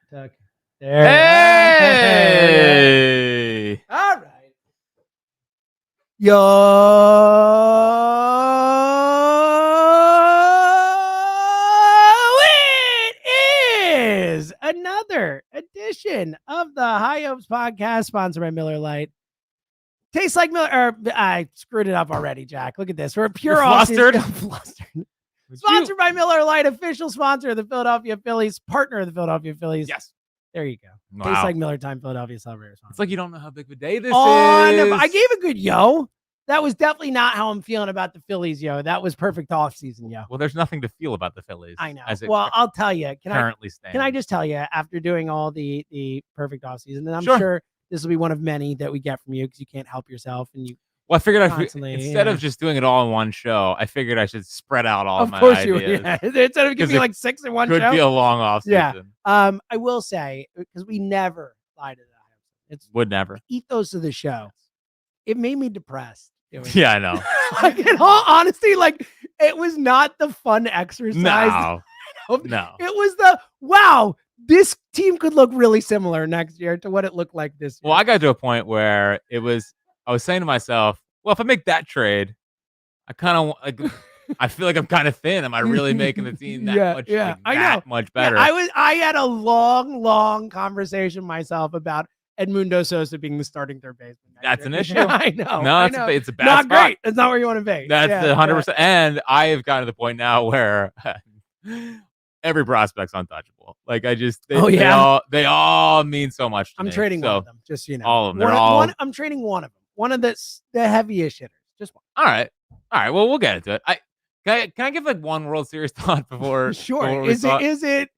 There. Hey! All right. Yo, it is another edition of the High Hopes podcast, sponsored by Miller Lite. Tastes like Miller. I screwed it up already, Jack. Look at this. We're pure flustered. Sponsored by Miller Lite, official sponsor of the Philadelphia Phillies, partner of the Philadelphia Phillies. Yes. There you go. Wow. Tastes like Miller time, Philadelphia Celebrators. It's like you don't know how big of a day this is. I gave a good yo. That was definitely not how I'm feeling about the Phillies, yo. That was perfect offseason, yo. Well, there's nothing to feel about the Phillies. I know. As it Well, I'll tell you. currently stands. Can I just tell you, after doing all the perfect offseason, and I'm sure this will be one of many that we get from you because you can't help yourself and you. Well, I figured instead of just doing it all in one show, I figured I should spread out all of my course ideas. You would. Yeah. Instead of giving me like 6 in one show. Could be a long off season. Yeah. I will say, because we never lie to that. Would never. The ethos of the show. It made me depressed. Yeah, I know. Like, in all honesty, like, it was not the fun exercise. No. It was wow, this team could look really similar next year to what it looked like this year. Well, I got to a point where I was saying to myself, well, if I make that trade, I kind of like, I feel like I'm kind of thin. Am I really making the team that much better? Yeah, I had a long conversation myself about Edmundo Sosa being the starting third baseman. That's an issue. I know. No, it's a bad not spot. Great. It's not where you want to be. That's 100%. And I have gotten to the point now where every prospect's untouchable. Like they all mean so much to me. I'm trading one of them, just so you know. All of them. I'm trading one of them. One of the heaviest hitters. Just one. All right. Well, we'll get into it. Can I give like one World Series thought before? Sure. Is it?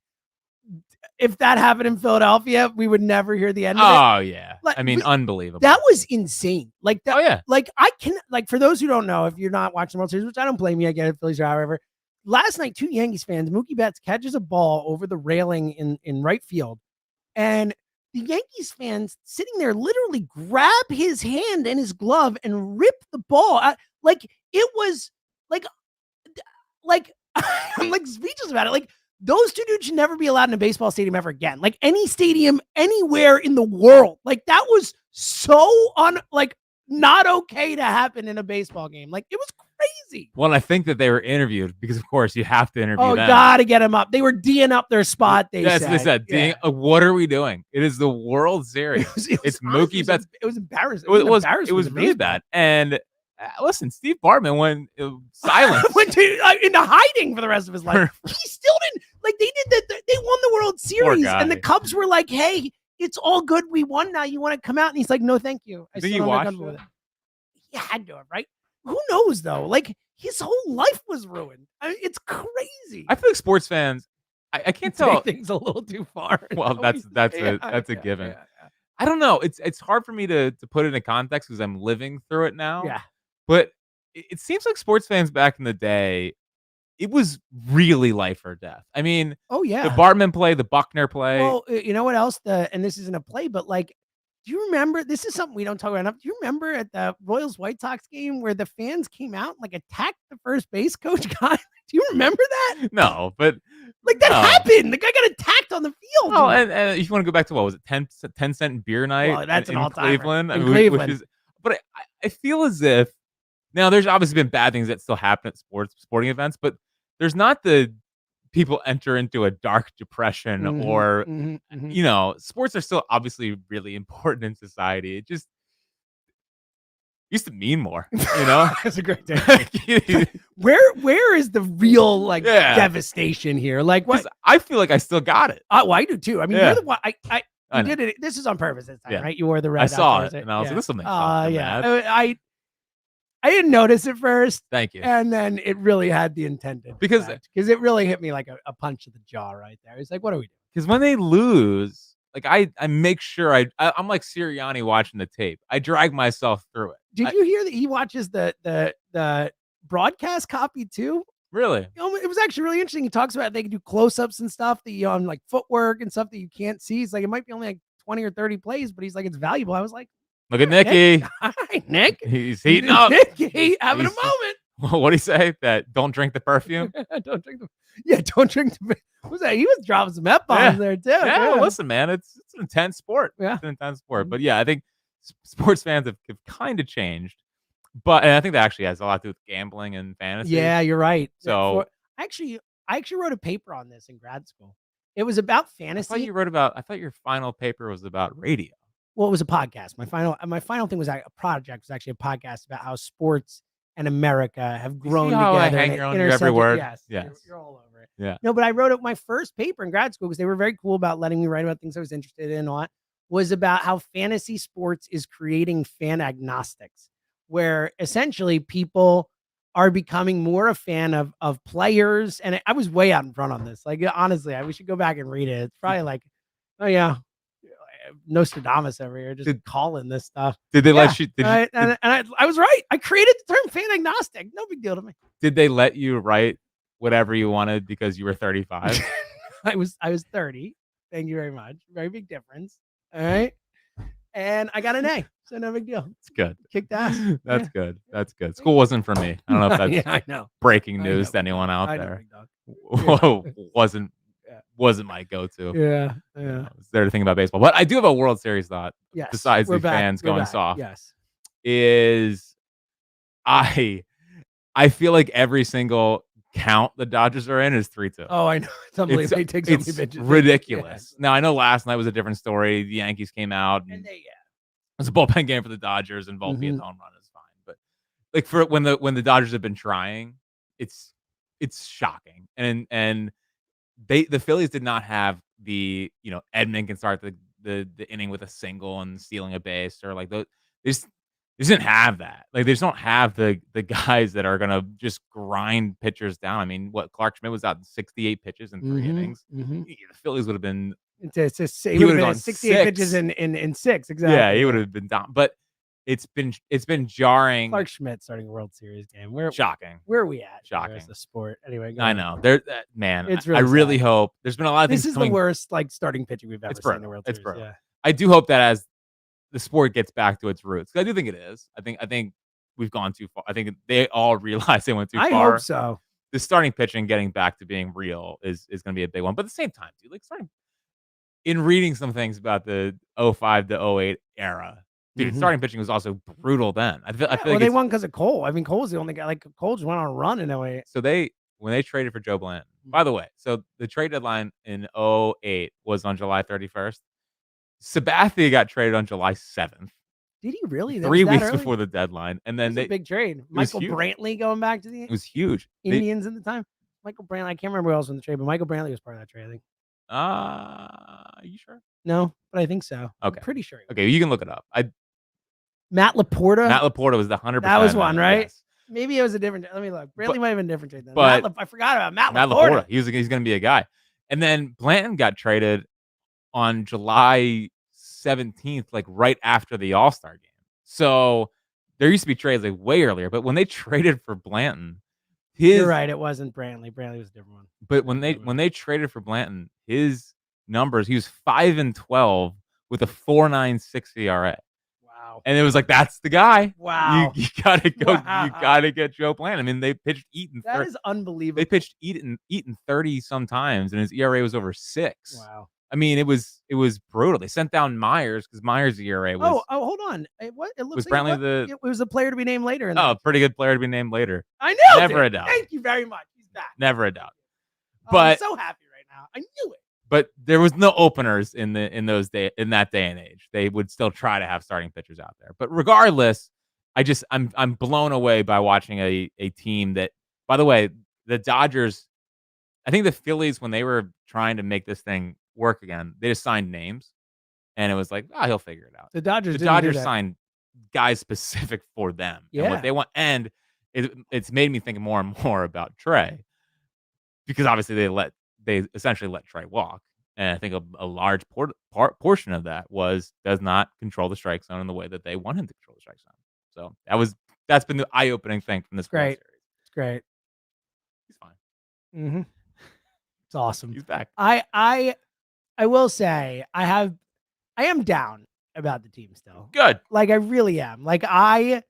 If that happened in Philadelphia, we would never hear the end of it. Oh yeah. Like, I mean, unbelievable. That was insane. Like that. Oh yeah. Like for those who don't know, if you're not watching the World Series, which I don't blame you, I get it, Phillies or however. Last night, 2 Yankees fans, Mookie Betts catches a ball over the railing in right field, and the Yankees fans sitting there literally grab his hand and his glove and rip the ball out. Like it was like I'm like speechless about it. Like those two dudes should never be allowed in a baseball stadium ever again. Like any stadium anywhere in the world. Like that was so not okay to happen in a baseball game. Like it was crazy. Well, I think that they were interviewed because, of course, you have to interview them. Gotta get them up. They were D'ing up their spot. That's what they said. Yeah. What are we doing? It is the World Series. It's Mookie Betts. It was embarrassing. It was really bad. And listen, Steve Bartman went silent. Went into hiding for the rest of his life. He still didn't. Like they did that. They won the World Series, and the Cubs were like, "Hey, it's all good. We won. Now you want to come out?" And he's like, "No, thank you." I think you watched it. He had to have, right? Who knows though? Like his whole life was ruined. I mean, it's crazy. I feel like sports fans. I can't tell things a little too far. Well, that's a given. Yeah. I don't know. It's hard for me to put it in context because I'm living through it now. Yeah. But it seems like sports fans back in the day, it was really life or death. I mean, the Bartman play, the Buckner play. Well, you know what else? And this isn't a play, but like, do you remember? This is something we don't talk about enough. Do you remember at the Royals White Sox game where the fans came out and like attacked the first base coach guy? Do you remember that? No, but like that happened. The guy got attacked on the field. Oh, and if you want to go back to what was it, 10-cent beer night? Well, that's in all-timer. Cleveland. Cleveland. But I feel as if now there's obviously been bad things that still happen at sporting events, but there's not the people enter into a dark depression or you know, sports are still obviously really important in society. It just used to mean more, you know. That's a great day. Where is the real devastation here? Like what? I feel like I still got it. Well, I do too. I mean, you're the one. I did it. This is on purpose this time, right? You wore the red. I saw it, and I was like, "This will make sense." I didn't notice it first. Thank you. And then it really had the intended because it really hit me like a punch to the jaw right there. It's like, what are we doing? Because when they lose, like I make sure I'm like Sirianni watching the tape. I drag myself through it. Did you hear that he watches the broadcast copy too? Really? It was actually really interesting. He talks about they can do close-ups and stuff that on like footwork and stuff that you can't see. He's like, it might be only like 20 or 30 plays, but he's like, it's valuable. I was like, look at Nicky. Hi, Nick. He's heating up. Nicky having a moment. What'd he say? That don't drink the perfume? Don't drink the Yeah, don't drink. What was that? He was dropping some F-bombs there too. Yeah, listen, man, it's an intense sport. Yeah. It's an intense sport. But yeah, I think sports fans have kind of changed. But and I think that actually has a lot to do with gambling and fantasy. Yeah, you're right. So I actually wrote a paper on this in grad school. It was about fantasy. I thought your final paper was about radio. Well, it was a podcast. My final thing was a project. Was actually a podcast about how sports and America have grown together. I hang on your every word. Yes. You're all over it. Yeah. No, but I wrote up my first paper in grad school because they were very cool about letting me write about things I was interested in. Was about how fantasy sports is creating fan agnostics, where essentially people are becoming more a fan of players. And I was way out in front on this. Like, honestly, we should go back and read it. It's probably like, oh yeah, Nostradamus over here, just calling this stuff. Did they let you? And I was right. I created the term fan agnostic. No big deal to me. Did they let you write whatever you wanted because you were 35? I was 30. Thank you very much. Very big difference. All right. And I got an A, so no big deal. It's good. Kicked ass. That's good. That's good. School wasn't for me. I don't know if that's I know. breaking news to anyone out there. Wasn't my go-to. Yeah. I was there to think about baseball. But I do have a World Series thought. Yes. Besides the fans going soft. Yes. Is I feel like every single count the Dodgers are in is 3-2. Oh, I know. It's unbelievable. They take so many pitches. Ridiculous. Now I know last night was a different story. The Yankees came out and it was a bullpen game for the Dodgers and Volpe's home run is fine. But like for when the Dodgers have been trying, it's shocking. And the Phillies did not have the, Edman can start the inning with a single and stealing a base, or like they just didn't have that. Like they just don't have the guys that are gonna just grind pitchers down. I mean, Clark Schmidt was out in 68 pitches in 3 innings. The Phillies would have been. He would have been 68 pitches in 6. Exactly. Yeah, he would have been down. But it's been jarring. Clark Schmidt starting a World Series game. Shocking. Where are we at? Shocking. The sport. Anyway, I know. Man, it's really I really hope there's been a lot of things. This is the worst starting pitching we've ever seen in the World Series. It's brutal. Yeah. I do hope that as the sport gets back to its roots, I do think it is. I think we've gone too far. I think they all realize they went too far. I hope so. The starting pitching getting back to being real is going to be a big one. But at the same time, dude, in reading some things about the 05 to 08 era, dude, starting pitching was also brutal then. I feel like they won because of Cole. I mean, Cole's the only guy. Like Cole just went on a run in 08. So when they traded for Joe Blanton, by the way, so the trade deadline in 08 was on July 31st. Sabathia got traded on July 7th. Did he really? 3 weeks before the deadline, and then a big trade. Michael Brantley going back to the it was huge. Indians at the time. Michael Brantley. I can't remember who else was in the trade, but Michael Brantley was part of that trade. I think. Are you sure? No, but I think so. Okay, I'm pretty sure. Okay, you can look it up. Matt Laporta. Matt Laporta was the 100%. That was one, right? Yes. Maybe it was a different. Let me look. Brantley might have been a different trade then. But I forgot about Matt Laporta. He's going to be a guy. And then Blanton got traded on July 17th, like right after the All-Star game. So there used to be trades like way earlier, but when they traded for Blanton, you're right, it wasn't Brantley. Brantley was a different one. But when they traded for Blanton, his numbers, he was 5-12 with a 4.96 ERA. Wow. And it was like, that's the guy. Wow. You gotta go. Wow. You gotta get Joe Blanton. I mean, they pitched Eaton. That is unbelievable. They pitched Eaton 30 sometimes, and his ERA was over 6. Wow. I mean, it was brutal. They sent down Myers because Myers' ERA was. Oh, hold on. It looks was like Brantley it was a player to be named later. Pretty good player to be named later. I know. Never a doubt. Thank you very much. He's back. Never a doubt. But I'm so happy right now. I knew it. But there was no openers in that day and age. They would still try to have starting pitchers out there. But regardless, I'm blown away by watching a team that, by the way, the Dodgers. I think the Phillies, when they were trying to make this thing work again, they just signed names, and it was like, he'll figure it out. The Dodgers signed guys specific for them and what they want, and it's made me think more and more about Trey, because obviously they essentially let Trey walk, and I think a large portion of that does not control the strike zone in the way that they want him to control the strike zone. So that's been the eye-opening thing from this World Series. It's great. He's fine. Mm-hmm. It's awesome. He's back. I will say I am down about the team still. Good. Like I really am. Like I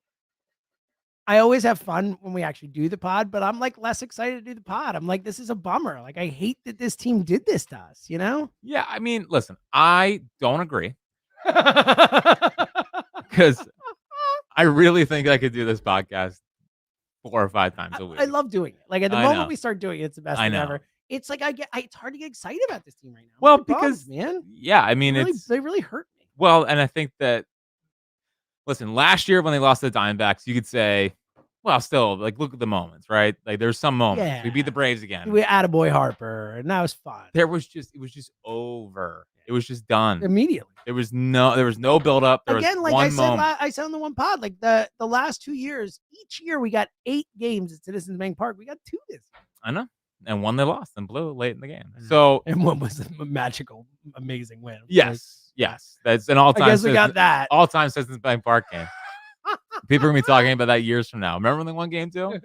I always have fun when we actually do the pod, but I'm like less excited to do the pod. I'm like, this is a bummer. Like, I hate that this team did this to us, you know? Yeah, I mean, listen, I don't agree because I really think I could do this podcast 4 or 5 times a week. I love doing it. Like, at the I moment know. we start doing it, it's the best I thing know. ever. It's like it's hard to get excited about this team right now. Well, I'm really because bummed, man, yeah, I mean, they really hurt me. well, and I think that listen, last year when they lost to the Diamondbacks, you could say, well, still, like, look at the moments, right? Like, there's some moments. Yeah. We beat the Braves again. We attaboy Harper, and that was fun. It was just over. It was just done Immediately. There was no build up. There Again, was like one I said on the one pod, like the last 2 years, each year we got 8 games at Citizens Bank Park. We got 2 this year. I know. And one they lost and blew late in the game. So and one was a magical, amazing win. Yes. That's an all-time. I guess we got that. All-time Citizens Bank Park game. People are gonna be talking about that years from now. Remember when they won game 2?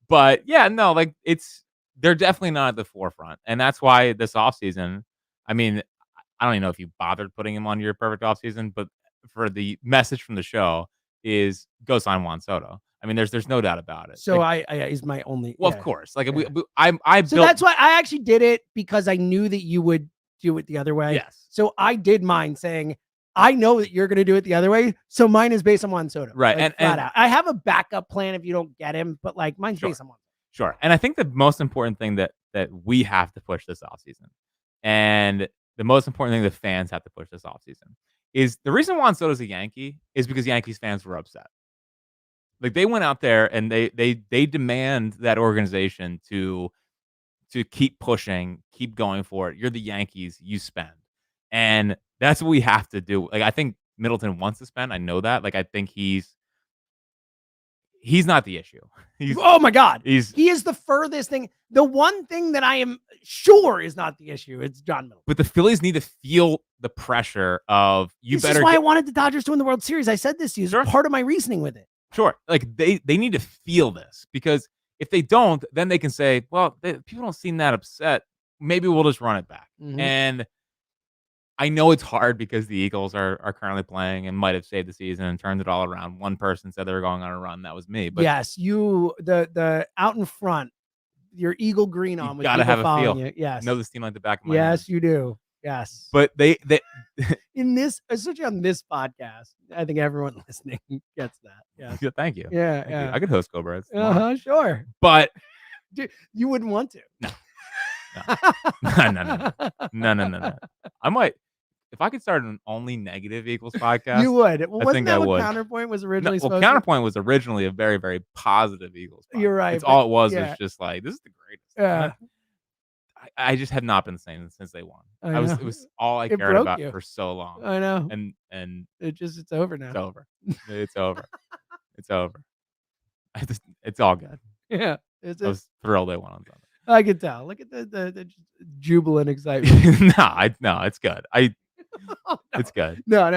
But yeah, no, like they're definitely not at the forefront. And that's why this offseason, I mean, I don't even know if you bothered putting him on your perfect offseason, but for the message from the show is go sign Juan Soto. I mean, there's no doubt about it. So like, he's my only. Well, yeah. of course. Like Yeah. I So built. that's why I actually did it, because I knew that you would do it the other way. Yes. So I did mine saying, I know that you're going to do it the other way. So mine is based on Juan Soto. Right. Like, and flat out. I have a backup plan if you don't get him, but like mine's Sure. based on Juan Soto. Sure. And I think the most important thing that we have to push this offseason, and the most important thing the fans have to push this offseason, is the reason Juan Soto's a Yankee is because Yankees fans were upset. Like, they went out there and they demand that organization to keep pushing, keep going for it. You're the Yankees, you spend. And that's what we have to do. Like, I think Middleton wants to spend. I know that. Like, I think he's not the issue. Oh my God. He is the furthest thing. The one thing that I am sure is not the issue. It's John Middleton. But the Phillies need to feel the pressure of This is why I wanted the Dodgers to win the World Series. I said this to you. It's part of my reasoning with it. Sure. Like, they need to feel this, because if they don't, then they can say, well, people don't seem that upset. Maybe we'll just run it back. Mhm. And I know it's hard because the Eagles are currently playing and might have saved the season and turned it all around. One person said they were going on a run. That was me. But yes, you the out in front, your Eagle green on. You with gotta people have a feel. following you. Yes, know this team like the back of my hand. yes, you do. Yes, But they in this, especially on this podcast, I think everyone listening gets that. Yes. yeah, thank you. Yeah, Thank yeah. you. I could host Cobra. Sure. But Dude, you wouldn't want to. No. No. I might, if I could start an only negative Eagles podcast. You would. Well, I wasn't think that I what would. Counterpoint was originally supposed Counterpoint was originally a very, very positive Eagles podcast. You're right, It's but- all it was yeah. was just like, this is the greatest. Yeah. I just have not been the same since they won. I know. It was all I It cared broke about you. for so long. I know. And It's over now. it's over. It's over. It's over. It's all good. Yeah. I was thrilled they won on Sunday. I can tell. Look at the jubilant excitement. No, it's good. It's good. No.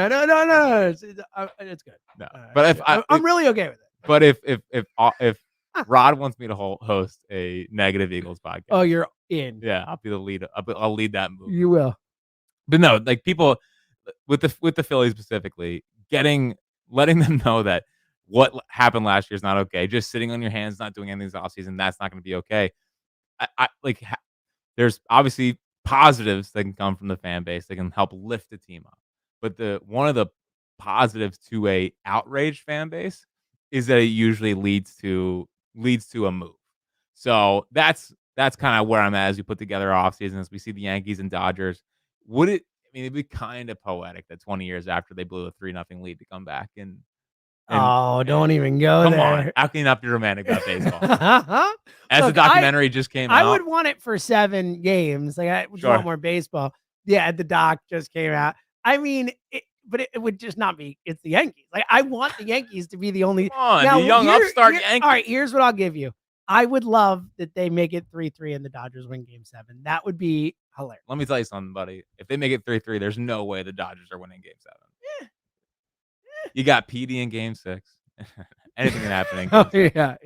It's good. No, but I'm really okay with it. But if Rod wants me to host a negative Eagles podcast, Oh, you're in. yeah, I'll be the lead. I'll lead that move. You will. But no, like, people with the Phillies specifically, letting them know that what happened last year is not okay. Just sitting on your hands, not doing anything this offseason, that's not going to be okay. There's obviously positives that can come from the fan base that can help lift the team up. But one of the positives to a outraged fan base is that it usually leads to a move. So that's kind of where I'm at as we put together our offseason, as we see the Yankees and Dodgers. It'd be kind of poetic that 20 years after they blew a 3-0 lead to come back and Don't even go come there. on. How can you not be romantic about baseball? As Look, the documentary just came out. I would want it for 7 games. Like, I would Sure. want more baseball. Yeah, the doc just came out. I mean, but it would just not be. It's the Yankees. Like, I want the Yankees to be the only. Come on, Now, the young upstart Yankees. All right, here's what I'll give you. I would love that they make it 3-3 and the Dodgers win Game 7. That would be hilarious. Let me tell you something, buddy. If they make it 3-3, there's no way the Dodgers are winning Game 7. You got PD in Game 6. Anything can happen in Game 6. Yeah.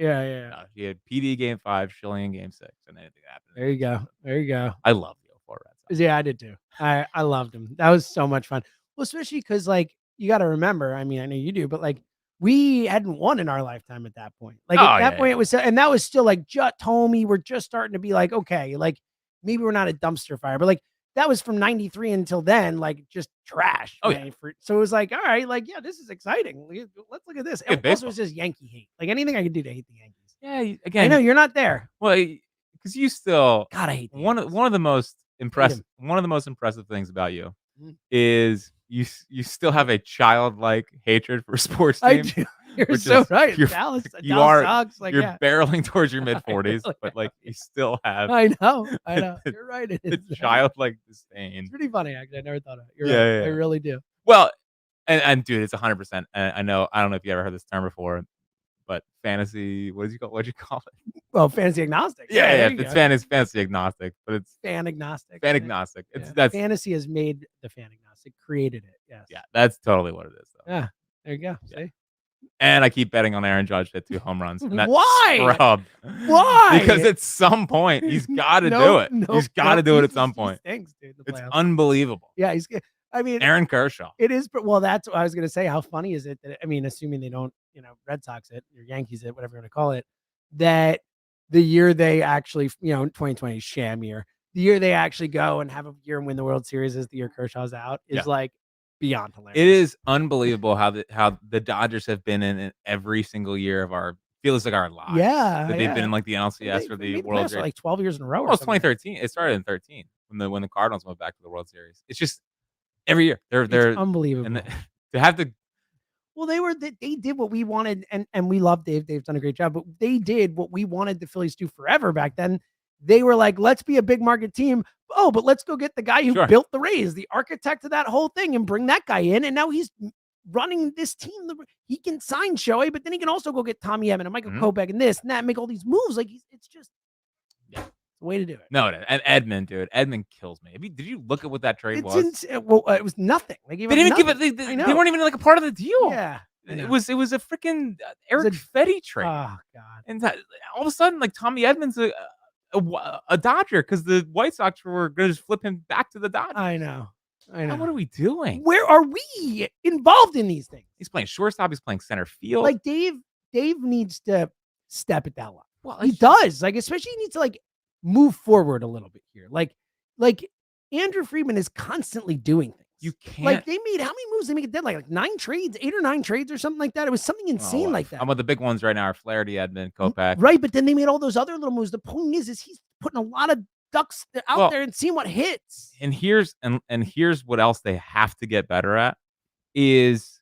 No, you had PD Game 5, Schilling in Game 6, and anything can happen. There you go. I love the 04 Red Sox. Yeah, I did too. I loved him. That was so much fun. Well, especially because, like, you got to remember, I mean, I know you do, but like, we hadn't won in our lifetime at that point. Like at that point, it was, and that was still like Tommy. We're just starting to be like, okay, like maybe we're not a dumpster fire, but like that was from '93 until then, like just trash. Oh, man. So it was like, all right, like yeah, this is exciting. Let's look at this. And also, it's just Yankee hate. Like anything I can do to hate the Yankees. Yeah, again, I know you're not there. Well, because you still, God, I hate one of the most impressive things about you is you still have a childlike hatred for sports teams. I do. You're so right. Dallas sucks. Like, you're barreling towards your mid-40s, but like you still have. I know. You're right. It's childlike disdain. It's pretty funny, actually. I never thought of it. You're right. I really do. Well, and dude, it's 100%. I know. I don't know if you ever heard this term before, but fantasy. What'd you call it? Well, fantasy agnostic. Yeah. It's fantasy agnostic, but it's fan agnostic. Fan agnostic. That's fantasy has made the fan agnostic, created it. Yes. Yeah, that's totally what it is, though. Yeah. There you go. Yeah. See? And I keep betting on Aaron Judge to 2 home runs. And Why? Scrub. Why? Because at some point he's got to do it. He's got to do it at some point. Stinks, dude, it's unbelievable. Yeah, I mean, Aaron Kershaw. It is. Well, that's what I was going to say. How funny is it that, I mean, assuming they don't, Red Sox it or Yankees it, whatever you want to call it, that the year they actually, 2020 sham year, the year they actually go and have a year and win the World Series is the year Kershaw's out is like beyond hilarious. It is unbelievable how the Dodgers have been in every single year of our feels like our lives. Yeah, that they've been in like the NLCS or the World Series like 12 years in a row. Well, it's 2013. It started in 13 when the Cardinals went back to the World Series. It's just every year they're unbelievable. And to have the well, they did what we wanted, and we love Dave. Dave's done a great job, but they did what we wanted the Phillies to do forever back then. They were like, let's be a big market team. Oh, but let's go get the guy who built the Rays, the architect of that whole thing, and bring that guy in. And now he's running this team. He can sign Shohei, but then he can also go get Tommy Edman and Michael Kopech and this and that, and make all these moves. Like it's just the way to do it. No, and Edman, dude, Edman kills me. Did you look at what that trade was? Well, it was nothing. Like they didn't give it. They weren't even like a part of the deal. Yeah. It was a freaking Eric Fetty trade. Oh God! And all of a sudden, like Tommy Edman's a Dodger because the White Sox were going to just flip him back to the Dodgers. I know. Now, what are we doing? Where are we involved in these things? He's playing shortstop. He's playing center field. Like Dave needs to step at that level. Well, he does. Like especially he needs to like move forward a little bit here. Like Andrew Friedman is constantly doing things. You can't. Like they made how many moves they make a deadline? Like 9 trades, 8 or 9 trades or something like that. It was something insane like that. How about the big ones right now are Flaherty, Edman, Kopech. Right, but then they made all those other little moves. The point is he's putting a lot of ducks out there and seeing what hits. And here's what else they have to get better at is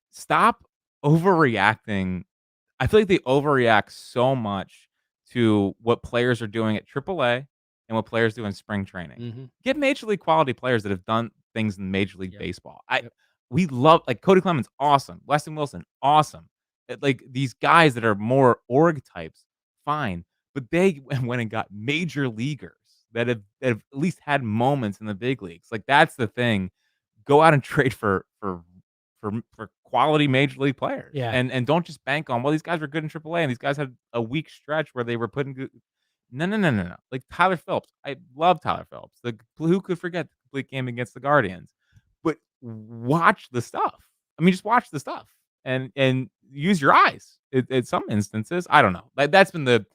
stop overreacting. I feel like they overreact so much to what players are doing at AAA and what players do in spring training. Get major league quality players that have done things in Major League Baseball. We love like Cody Clemens, awesome. Weston Wilson, awesome. Like these guys that are more org types, fine. But they went and got major leaguers that have at least had moments in the big leagues. Like that's the thing. Go out and trade for quality major league players. Yeah. And don't just bank on, well, these guys were good in AAA and these guys had a weak stretch where they were putting good. No. Like Tyler Phillips. I love Tyler Phillips. Who could forget the complete game against the Guardians? But watch the stuff. I mean, just watch the stuff and use your eyes. In some instances, I don't know. Like that's been the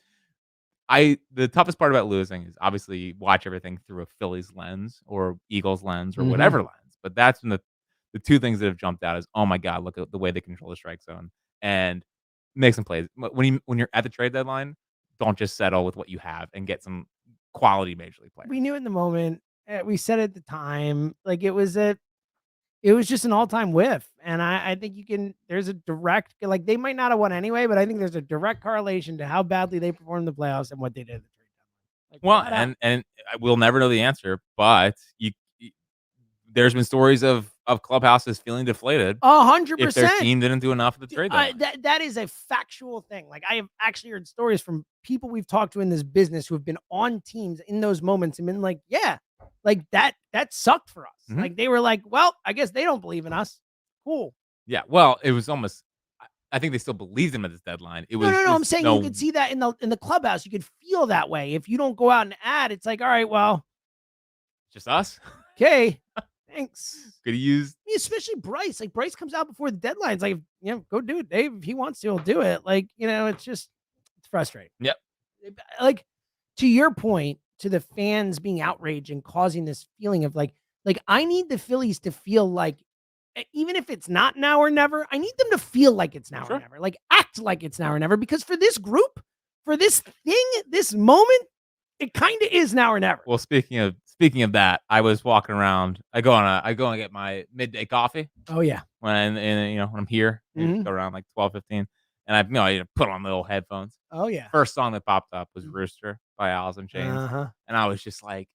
toughest part about losing is obviously watch everything through a Phillies lens or Eagles lens or whatever lens. But that's been the two things that have jumped out is, oh my God, look at the way they control the strike zone and make some plays. When you're at the trade deadline, don't just settle with what you have and get some quality major league players. We knew in the moment. We said at the time, like it was just an all-time whiff. And I think there's a direct, like they might not have won anyway, but I think there's a direct correlation to how badly they performed in the playoffs and what they did at the trade deadline. Like, and we'll never know the answer, but there's been stories of clubhouses feeling deflated 100% if their team didn't do enough at the trade deadline. That is a factual thing. Like I have actually heard stories from people we've talked to in this business who have been on teams in those moments and been like, yeah, like that sucked for us. Like they were like, well, I guess they don't believe in us. Cool. Yeah. Well, it was almost, I think they still believed him at this deadline. It was no. I'm saying you could see that in the clubhouse. You could feel that way. If you don't go out and add, it's like, all right, well, just us. Okay. Thanks. Could have used especially Bryce. Like Bryce comes out before the deadline. It's like, go do it, Dave. If he wants to, he'll do it. Like, it's frustrating. Yep. Like, to your point, to the fans being outraged and causing this feeling of like I need the Phillies to feel like, even if it's not now or never, I need them to feel like it's now or never. Like, act like it's now or never. Because for this group, for this thing, this moment, it kind of is now or never. Well, speaking of that, I was walking around. I go and get my midday coffee. Oh yeah. When I'm here, I go around like 12:15, and I put on the little headphones. Oh yeah. First song that popped up was "Rooster" by Alice in Chains, and I was just like,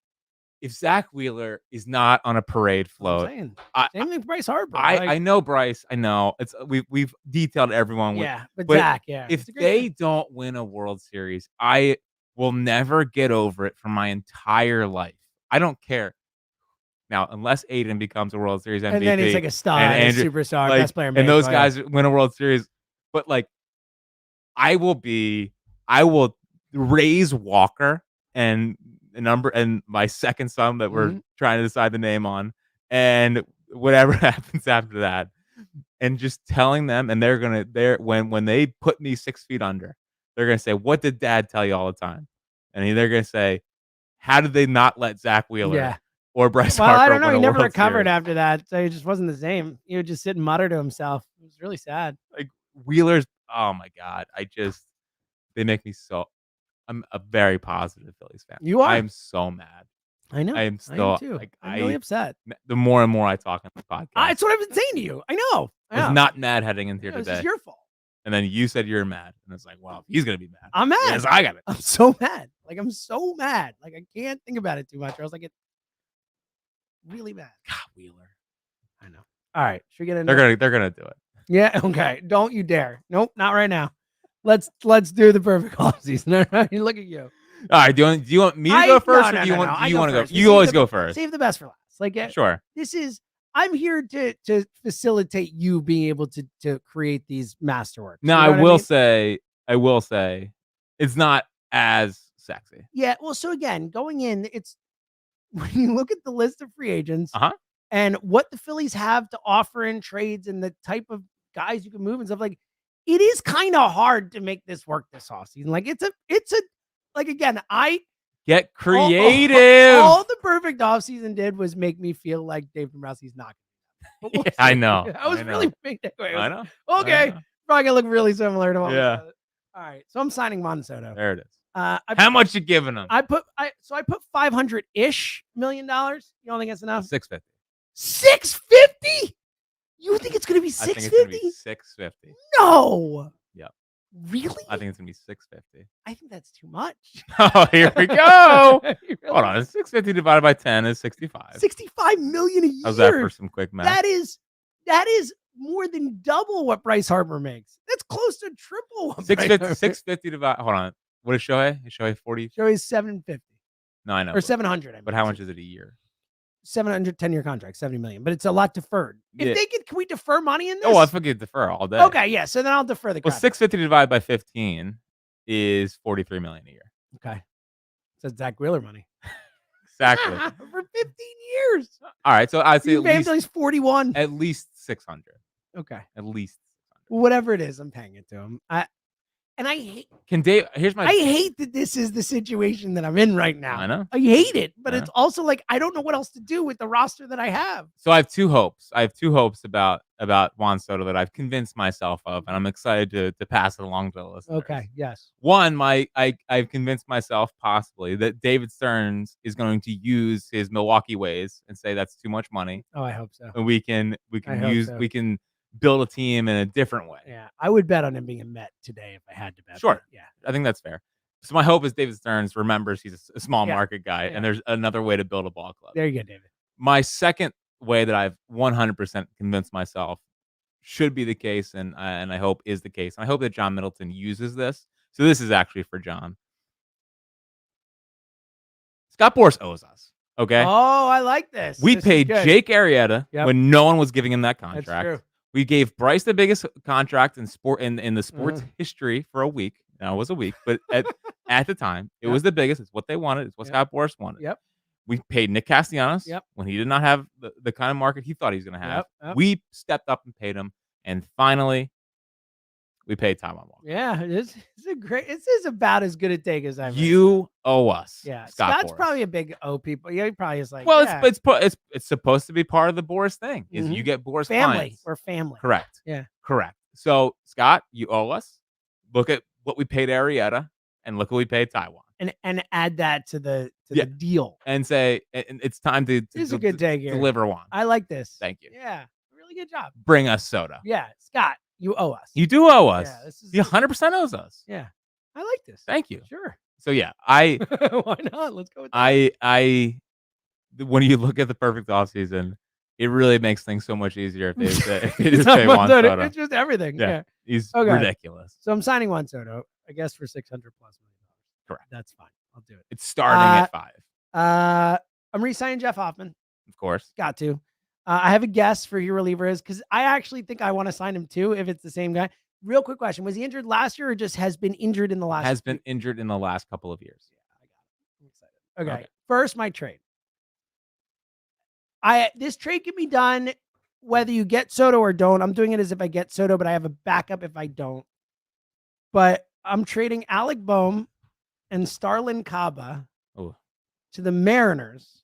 if Zach Wheeler is not on a parade float, same thing with Bryce Harper. I know Bryce. I know it's we've detailed everyone. But Zach, if they don't win a World Series, I will never get over it for my entire life. I don't care. Now, unless Aiden becomes a World Series MVP, and then he's like a star, and a superstar, best player in and baseball, those guys win a World Series, but like, I will raise Walker and the number and my second son that we're trying to decide the name on, and whatever happens after that, and just telling them, and when they put me 6 feet under, they're gonna say, "What did Dad tell you all the time?" And they're gonna say, "How did they not let Zach Wheeler or Bryce Harper?" I don't know. He never World recovered Series? after that, so he just wasn't the same. He would just sit and mutter to himself. It was really sad. Like Wheeler's, oh my God, they make me so. I'm a very positive Phillies fan. You are. I'm so mad. I know. I am still too. like I'm really upset. The more and more I talk on the podcast, that's what I've been saying to you. I know. I was not mad heading into here today. It's your fault. And then you said you're mad, and it's like, well, he's gonna be mad. I'm mad. Yes, I got it. I'm so mad. Like I'm so mad. Like I can't think about it too much. I was like, it's really mad. God, Wheeler. I know. All right, should we get into? They're gonna do it. Yeah. Okay. Don't you dare. Nope. Not right now. Let's do the perfect offseason. All right. Look at you. All right. Do you want me to go first, or do you want to go? You always go first. Save the best for last. Like sure. I'm here to facilitate you being able to create these masterworks. Now, I will say, it's not as sexy. Yeah. Well, so again, going in, it's when you look at the list of free agents and what the Phillies have to offer in trades and the type of guys you can move and stuff, like it is kind of hard to make this work this offseason. Like it's a like, again, I get creative. All the perfect offseason did was make me feel like Dave Dombrowski's not. Yeah, I know. I was really big. I know. Okay. Probably gonna look really similar to what. Yeah. All right. So I'm signing Juan Soto. There it is. How much you giving him? I put $500-ish million. You don't think that's enough? 650. 650? You think it's gonna be 650? I think it's gonna be 650. No. Yep. Really? I think it's gonna be 650. I think that's too much. Oh, here we go. Hold on. 650 divided by 10 is 65. 65 million a year. How's that for some quick math? That is more than double what Bryce Harper makes. That's close to triple what 650 divided. Hold on. What is Shohei? Is Shohei 40? Shohei's 750. No, I know. Or 700. But how much is it a year? 710-year contract, 70 million. But it's a lot deferred. If they can we defer money in this? Oh, I forget defer all day. Okay, yeah. So then I'll defer the. Well, 650 divided by 15 is 43 million a year. Okay. So Zach Wheeler money. Exactly. For 15 years. All right. So I'd say at least 41. At least 600. Okay. At least 600. Whatever it is, I'm paying it to him. I hate. I hate that this is the situation that I'm in right now. I know. I hate it, but it's also like I don't know what else to do with the roster that I have. So I have two hopes. about Juan Soto that I've convinced myself of, and I'm excited to pass it along to the listeners. Okay. Yes. One, I've convinced myself possibly that David Stearns is going to use his Milwaukee ways and say that's too much money. Oh, I hope so. And we can build a team in a different way. Yeah, I would bet on him being a Met today if I had to bet. Sure. Yeah, I think that's fair. So my hope is David Stearns remembers he's a small market guy, and there's another way to build a ball club. There you go, David. My second way that I've 100% convinced myself should be the case, and I hope is the case, and I hope that John Middleton uses this. So this is actually for John. Scott Boras owes us. Okay. Oh, I like this. We paid Jake Arrieta when no one was giving him that contract. That's true. We gave Bryce the biggest contract in the sports history for a week. Now it was a week, but at the time, it was the biggest. It's what they wanted. It's what Scott Boras wanted. Yep. We paid Nick Castellanos Yep. when he did not have the kind of market he thought he was going to have. Yep. We stepped up and paid him, and finally, we paid Taijuan Walker. Yeah, this is about as good a take as I've You owe us. Yeah, Scott's probably a big O people. Yeah, he probably is like. Well, yeah. it's supposed to be part of the Boris thing. Is you get Boris family. clients. We're family. Correct. Yeah. Correct. So Scott, you owe us. Look at what we paid Arrieta, and look what we paid Taijuan. And add that to the deal and say it's time to a good take here. Deliver one. I like this. Thank you. Yeah, really good job. Bring us soda. Yeah, Scott, you owe us. You do owe us. Yeah, this is you 100% owes us. Yeah, I like this. Thank you. Sure. So yeah, why not? Let's go with that. When you look at the perfect offseason, it really makes things so much easier if they just pay Juan Soto. It's just everything. Yeah. He's ridiculous. So I'm signing Juan Soto, I guess, for $600+ million. Correct. That's fine. I'll do it. It's starting at 5. I'm re-signing Jeff Hoffman. Of course. Got to. I have a guess for who reliever is because I actually think I want to sign him too if it's the same guy. Real quick question. Was he injured last year or just has been injured in the last Has been injured in the last couple of years. Yeah, I got it. I'm excited. Okay. First, my trade. This trade can be done whether you get Soto or don't. I'm doing it as if I get Soto, but I have a backup if I don't. But I'm trading Alec Boehm and Starlin Caba to the Mariners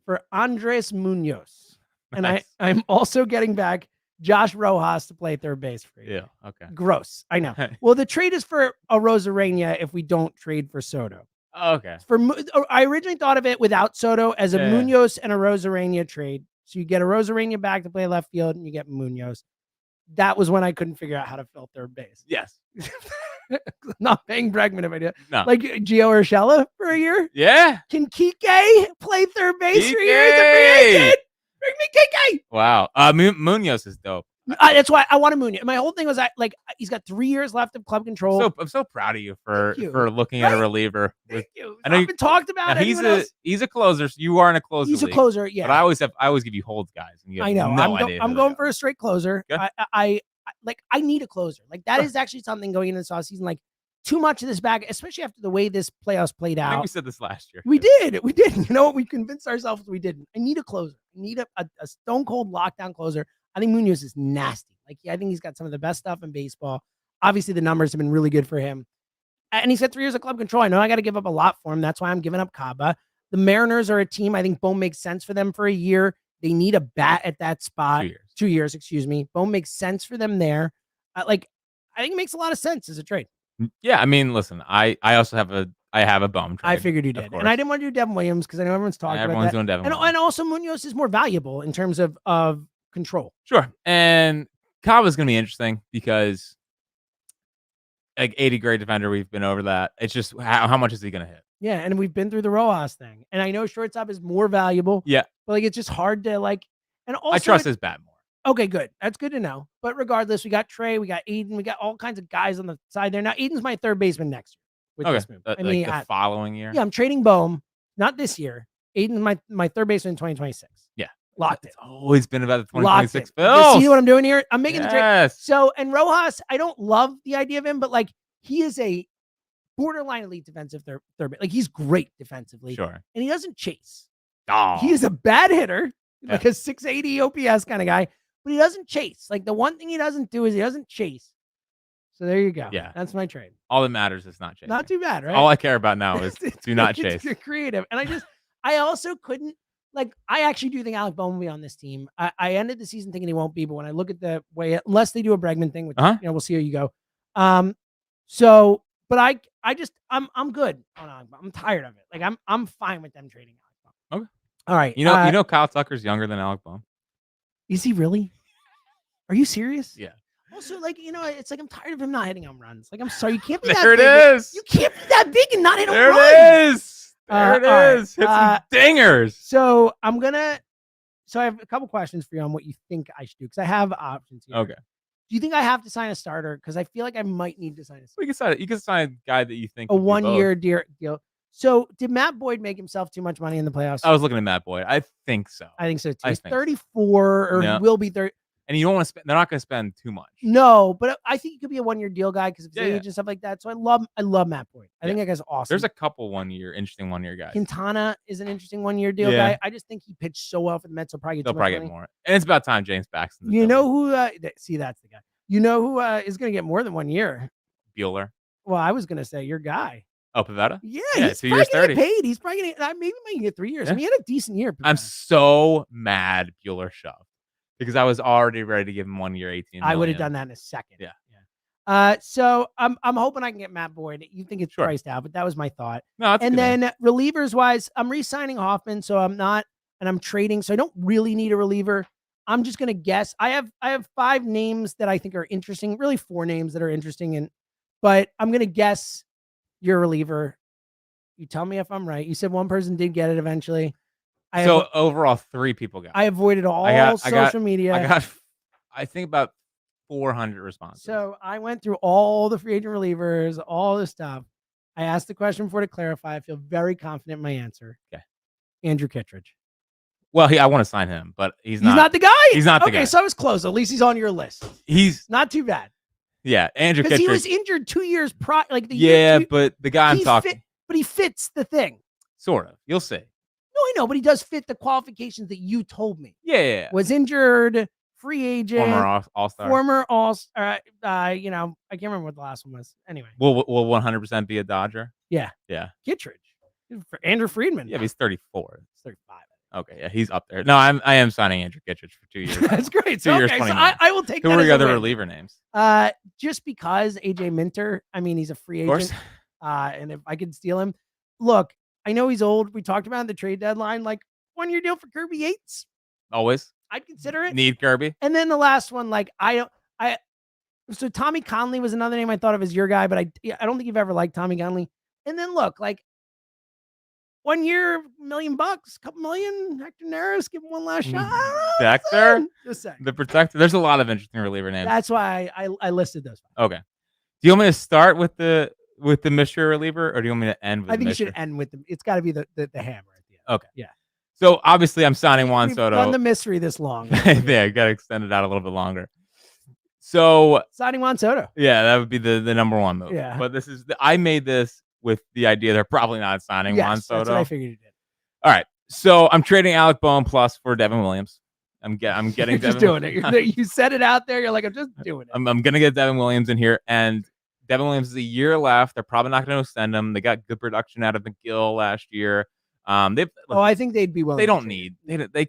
for Andres Munoz. And I'm also getting back Josh Rojas to play third base for you. Yeah, okay. Gross. I know. Well, the trade is for a Rosarena if we don't trade for Soto. Okay. I originally thought of it without Soto as a Munoz and a Rosarena trade. So you get a Rosarena back to play left field and you get Munoz. That was when I couldn't figure out how to fill third base. Yes. Not paying Bregman if I do. No. Like Gio Urshela for a year. Yeah. Can Kike play third base for a year as a free agent? Bring me Kike. Wow. Munoz is dope. That's why I wanted Munoz. My whole thing was he's got 3 years left of club control. I'm so proud of you for looking at a reliever. Thank you. I know I've been talked about. He's a closer. So you are in a closer. He's a closer. Yeah. But I always give you holds guys. And you have I know. I'm going for a straight closer. Okay. I need a closer. Like that is actually something going into this offseason. Like too much of this back, especially after the way this playoffs played out. I think we said this last year. We did. You know what? We convinced ourselves we didn't. I need a closer. I need a stone cold lockdown closer. I think Munoz is nasty. Like I think he's got some of the best stuff in baseball. Obviously, the numbers have been really good for him. And he's got 3 years of club control. I know I got to give up a lot for him. That's why I'm giving up Caba. The Mariners are a team. I think Bohm makes sense for them for a year. They need a bat at that spot. 2 years, excuse me. Bohm makes sense for them there. I think it makes a lot of sense as a trade. Yeah, I mean, listen, I also have a Bohm trade. I figured you did. And I didn't want to do Devin Williams because I know everyone's talking about that. Everyone's doing Devin Williams. And also Munoz is more valuable in terms of control. Sure. And Caba is going to be interesting because like 80 great defender, we've been over that. It's just how much is he going to hit? Yeah, and we've been through the Rojas thing. And I know shortstop is more valuable. Yeah. But it's just hard to and also I trust his bat more. Okay, good. That's good to know. But regardless, we got Trey, we got Aiden, we got all kinds of guys on the side there. Now, Aiden's my third baseman next year with this move. The following year? Yeah, I'm trading Bohm. Not this year. Aiden's my third baseman in 2026. Yeah. Locked it. It's always been about the 2026 Phils. See what I'm doing here? I'm making the trade. Yes. So, and Rojas, I don't love the idea of him, but he is a borderline elite defensive third base. Like he's great defensively. Sure. And he doesn't chase. Oh. He is a bad hitter, like a 680 OPS kind of guy. But he doesn't chase. Like the one thing he doesn't do is he doesn't chase. So there you go. Yeah. That's my trade. All that matters is not chasing. Not too bad, right? All I care about now is do not chase. It's creative. And I also couldn't, I actually do think Alec Boehm will be on this team. I ended the season thinking he won't be, but when I look at the way, unless they do a Bregman thing, which, we'll see how you go. But I'm good on Alec Boehm. I'm tired of it. Like I'm fine with them trading Alec Boehm. Okay. All right. You know, Kyle Tucker's younger than Alec Boehm. Is he really? Are you serious? Yeah. Also, it's like I'm tired of him not hitting home runs. Like I'm sorry, you can't be that big. There it is. You can't be that big and not hit home runs. There it is. There it is. Hit some dingers. So I have a couple questions for you on what you think I should do because I have options here. Okay. Do you think I have to sign a starter? Because I feel like I might need to sign a starter. You can sign a guy that you think a 1 year deal. So did Matt Boyd make himself too much money in the playoffs? I was looking at Matt Boyd. I think so. I think so too. He's 34 or he will be 30. And you don't want to spend. They're not going to spend too much. No, but I think he could be a 1-year deal guy because of his age Yeah. and stuff like that. So I love Matt Boyd. I think that guy's awesome. There's a couple interesting 1-year guys. Quintana is an interesting 1-year deal guy. I just think he pitched so well for the Mets. They'll probably get more. And it's about time James Paxton. You know who? See, that's the guy. You know who is going to get more than 1 year? Bueller. Well, I was going to say your guy. Oh, Pavetta? Yeah, he's 2 years, 30. Get paid. He's probably going to maybe might get 3 years. I mean, he had a decent year. Pavetta. I'm so mad Bueller shoved because I was already ready to give him 1 year, 18 million. I would have done that in a second. Yeah. So I'm hoping I can get Matt Boyd. You think it's priced out, but that was my thought. No, that's and good then relievers wise, I'm re-signing Hoffman, so I'm not, and I'm trading, so I don't really need a reliever. I'm just gonna guess. I have 5 names that I think are interesting. Really 4 names that are interesting, but I'm gonna guess your reliever. You tell me if I'm right. You said one person did get it eventually. Overall, 3 people got it. I avoided all social media. I think about 400 responses. So I went through all the free agent relievers, all this stuff. I asked the question to clarify. I feel very confident in my answer. Okay. Andrew Kittredge. Well, I want to sign him, but he's not the guy. He's not the guy. Okay, so I was close. At least he's on your list. He's not too bad. Yeah, Andrew Kittredge. Because he was injured 2 years prior. But the guy I'm talking. But he fits the thing. Sort of. You'll see. No, I know, but he does fit the qualifications that you told me. Yeah. Was injured, free agent, former all-star. Former all-star. I can't remember what the last one was. Anyway. Will 100% be a Dodger? Yeah. Kittredge. For Andrew Friedman. Yeah, but he's 34. He's 35. Okay, yeah, he's up there. No, I am signing Andrew Kittredge for 2 years. That's great. 2 years, 29. So I will take that. Who are the other reliever names? Just because AJ Minter, I mean, he's a free agent. And if I could steal him, look, I know he's old. We talked about the trade deadline, 1-year deal for Kirby Yates. Always. I'd consider it. Need Kirby. And then the last one, so Tommy Conley was another name I thought of as your guy, but I don't think you've ever liked Tommy Conley. And then look, 1 year, $1 million, couple million, Hector Neris, give him one last shot. Hector? Just saying. The protector. There's a lot of interesting reliever names. That's why I listed those. Okay. Do you want me to start with the mystery reliever, or do you want me to end with I think you should end with them. It's got to be the hammer at the end. Okay. Yeah. So obviously I'm signing Juan Soto. Done the mystery this long. Yeah, got to extend it out a little bit longer. So signing Juan Soto. Yeah, that would be the number one move. Yeah. But I made this with the idea they're probably not signing Juan Soto. That's what I figured you did. All right. So I'm trading Alec Boehm plus for Devin Williams. I'm getting You're just doing it. You said it out there. You're like, I'm just doing it. I'm gonna get Devin Williams in here, and Devin Williams is a year left. They're probably not going to extend him. They got good production out of McGill last year. I think they'd be willing. They don't need. They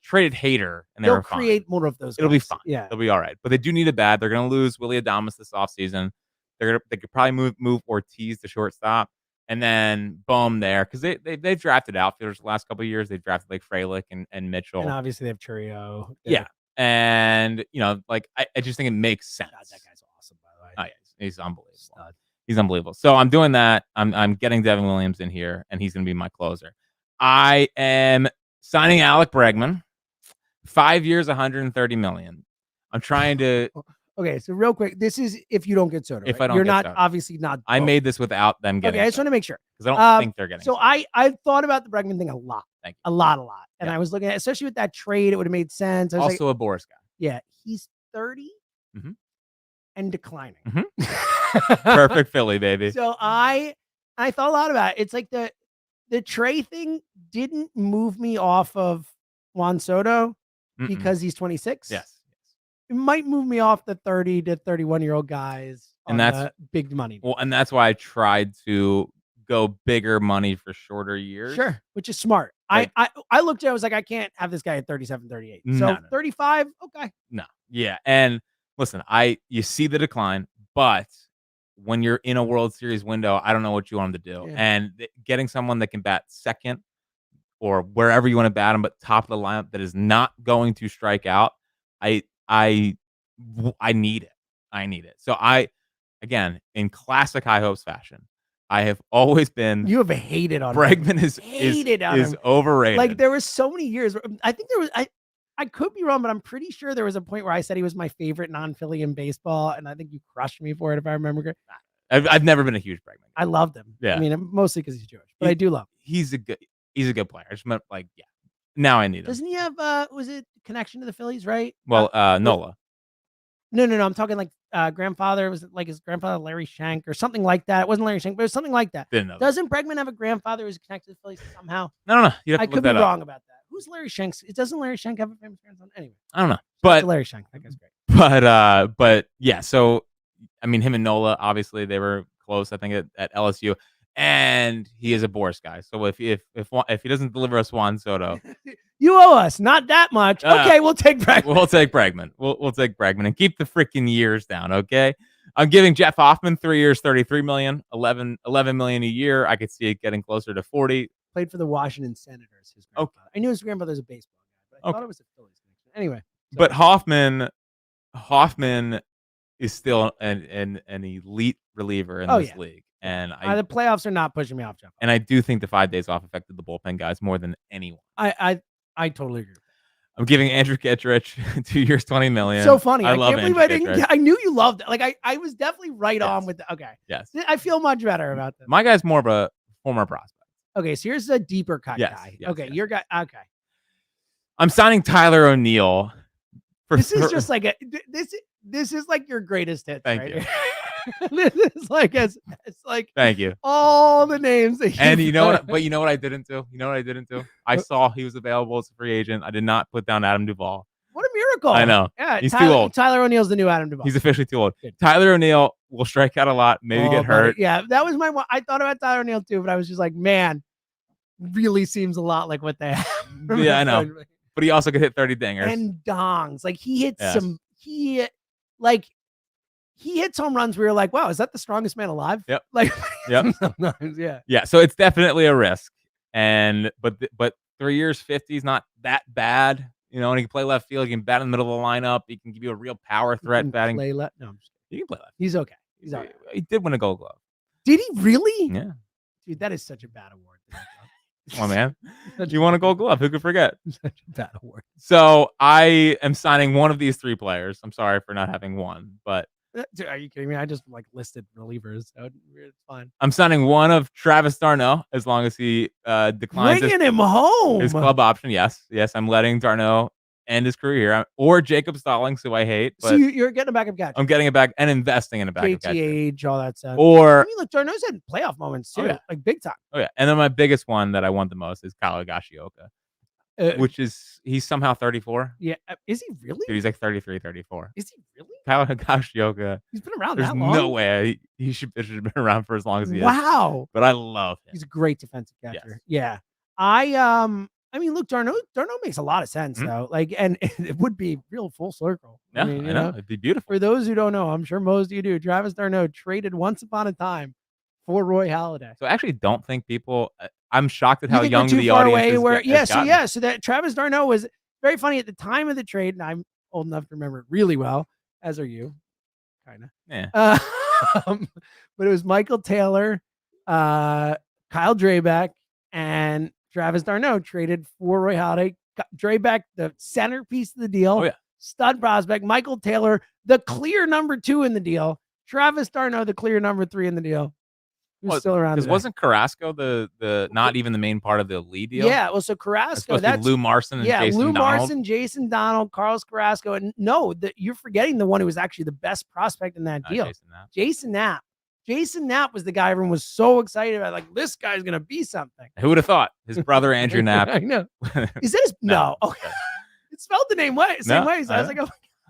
traded Hader, and they'll create more of those. It'll be fine. Yeah, they'll be all right. But they do need a bat. They're going to lose Willie Adames this offseason. They could probably move Ortiz to shortstop, and then Boehm there because they've drafted outfielders the last couple of years. They've drafted Frelick and Mitchell, and obviously they have Churio. Yeah, and I just think it makes sense. God, that guy's awesome, by the way. Oh yeah, he's unbelievable. He's unbelievable. So I'm doing that. I'm getting Devin Williams in here, and he's going to be my closer. I am signing Alec Bregman, 5 years, $130 million. I'm trying to. Okay, so real quick, this is if you don't get Soto. If right? I don't, you're get not Soto. obviously not. I made this without them getting. Okay, I just want to make sure because I don't think they're getting. So Soto. I thought about the Bregman thing a lot. Thank you. A lot, and I was looking at, especially with that trade, it would have made sense. I was also a Boris guy. Yeah, he's 30 and declining. Perfect Philly, baby. So I thought a lot about it. It's like the Trey thing didn't move me off of Juan Soto because he's 26. Yes. It might move me off the 30 to 31-year-old guys and that's the big money. Well, and that's why I tried to go bigger money for shorter years. Sure, which is smart. Like, I looked at it, I was like, I can't have this guy at 37, 38. So 35, okay. No. Yeah. And listen, you see the decline, but when you're in a World Series window, I don't know what you want him to do. Yeah. And getting someone that can bat second or wherever you want to bat him, but top of the lineup that is not going to strike out, I need it. I need it. So again, in classic high hopes fashion, I have always been. You have hated on Bregman. Is overrated. Like there was so many years. I think there was. I could be wrong, but I'm pretty sure there was a point where I said he was my favorite non-Philly in baseball, and I think you crushed me for it if I remember correctly. I've never been a huge Bregman guy. I loved him. Yeah, I mean, mostly because he's Jewish, but I do love him. He's a good player. I just meant Now I need him. Doesn't he have was it connection to the Phillies, right? Well, Nola. No. I'm talking like grandfather. Was it like his grandfather Larry Shank or something like that? It wasn't Larry Shank, but it was something like that. Didn't know that. Doesn't Bregman have a grandfather who's connected to the Phillies somehow? No. I could be wrong about that. Who's Larry Shank? Doesn't Larry Shank have a famous grandson? Anyway, I don't know. But Larry Shank, that guy's great. But yeah. So I mean, him and Nola, obviously they were close. I think at LSU, and he is a Boris guy. So if he doesn't deliver us Juan Soto, you owe us not that much. Okay, we'll take Bregman. We'll take Bregman. We'll take Bregman and keep the freaking years down. Okay. I'm giving Jeff Hoffman 3 years, $33 million, $11 million a year. I could see it getting closer to 40. Played for the Washington Senators. His grandfather. Okay. I knew his grandfather's a baseball guy, but I thought it was a Phillies connection. Anyway. But Hoffman is still an elite reliever in this league. And the playoffs are not pushing me off, Jeff. And I do think the 5 days off affected the bullpen guys more than anyone. I totally agree. I'm giving Andrew Kittredge 2 years, $20 million. So funny. I love can't believe I knew you loved it. Like I was definitely right on with the okay. Yes. I feel much better about this. My guy's more of a former prospect. Okay, so here's a deeper cut guy. Yes, okay, your guy. Okay. I'm signing Tyler O'Neill. This is just like this is like your greatest hits. Thank right? you. This is like it's like thank you. All the names that and you know what? But you know what I didn't do? I saw he was available as a free agent. I did not put down Adam Duvall. What a miracle! I know. Yeah, he's too old. Tyler O'Neill's the new Adam Duvall. He's officially too old. Good. Tyler O'Neill will strike out a lot, maybe get hurt. Buddy. Yeah, that was my one. I thought about Tyler O'Neill too, but I was just like, man, really seems a lot like what they have. Yeah, I know. But he also could hit 30 dingers and dongs. Like he hits he hits home runs where you're like, wow, is that the strongest man alive? Yep. Like, yep. Sometimes, yeah. Yeah. So it's definitely a risk. And but 3 years, 50 is not that bad. You know, and he can play left field. He can bat in the middle of the lineup. He can give you a real power threat batting. Play left? No, he can play left. He's okay. He's all right. He did win a Gold Glove. Did he really? Yeah. Dude, that is such a bad award. Come on, man. You won a Gold Glove. Who could forget? Such a bad award. So I am signing one of these 3 players. I'm sorry for not having one, but are you kidding me? I just listed relievers. So it's fine. I'm signing one of Travis d'Arnaud as long as he declines bringing him home. His club option. Yes, I'm letting d'Arnaud end his career here, or Jacob Stallings, who I hate. But so you're getting a backup catcher. I'm getting it back and investing in a backup catcher. KTH, all that stuff. Or look, d'Arnaud's had playoff moments too, like big time. Oh yeah, and then my biggest one that I want the most is Kyle Higashioka. Which is he's somehow 34. Yeah, is he really? Dude, he's like 33, 34. Is he really? Kyle Higashioka. He's been around that long. There's no way he should have been around for as long as he is. Wow. But I love him. He's a great defensive catcher. Yes. Yeah. I mean, look, d'Arnaud makes a lot of sense though. Like, and it would be real full circle. Yeah, I know. It'd be beautiful. For those who don't know, I'm sure most of you do. Travis d'Arnaud traded once upon a time for Roy Halladay. So I actually don't think people. I'm shocked at how young the audience is. So that Travis d'Arnaud was very funny at the time of the trade, and I'm old enough to remember it really well, as are you, kind of. Yeah. But it was Michael Taylor, Kyle Drabek, and Travis d'Arnaud traded for Roy Halladay. Drabek, the centerpiece of the deal. Oh yeah. Stud prospect. Michael Taylor, the clear number 2 in the deal. Travis d'Arnaud, the clear number 3 in the deal. Who's still around? Because wasn't Carrasco the not even the main part of the lead deal? Yeah, well, so Carrasco, that's Lou Marson and Jason Lou Donald. Marson, Jason Donald, Carlos Carrasco, and no, you're forgetting the one who was actually the best prospect in that deal. Jason Knapp. Jason Knapp was the guy everyone was so excited about. Like, this guy's gonna be something. Who would have thought? His brother Andrew Knapp. I know. Is that his? No. Okay. It spelled the name same way. So I was like, oh,